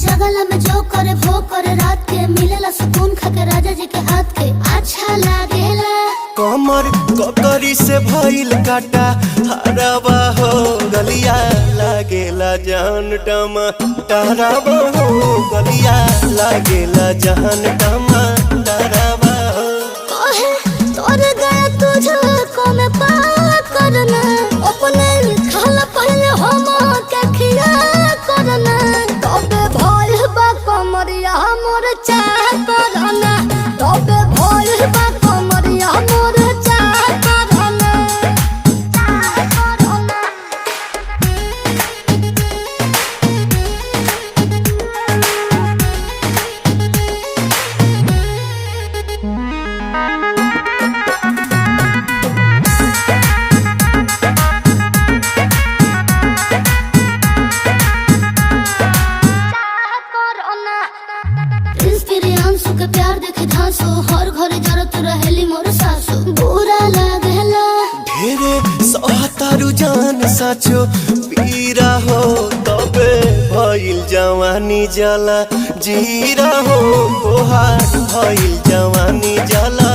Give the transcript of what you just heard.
जगला में जो करे वो करे रात के मिलेला सुकून खाके राजा जी के हाथ के अच्छा लागेला। कमर ककरी से भइल काटा हराबा हो गलिया लागेला जान टमा डराबा हो गलिया लागेला जान टमा डराबा हो। कहे तोर गया तुझको मैं पार करना अपने खाला पहले हम के खिया करना तबे भइल बा कमरिया मोर चाह करना तबे भइल बा कमरिया मोर चाह करना चाह करना। प्रियांशु के प्यार देखे धांसो हर घरे जरत रहेली मोर सासु बुरा लागेला। ढेरे सहतारू जान साचो पीरा हो तबे भइल जवानी जला जीरा हो तोहार भइल जवानी जला।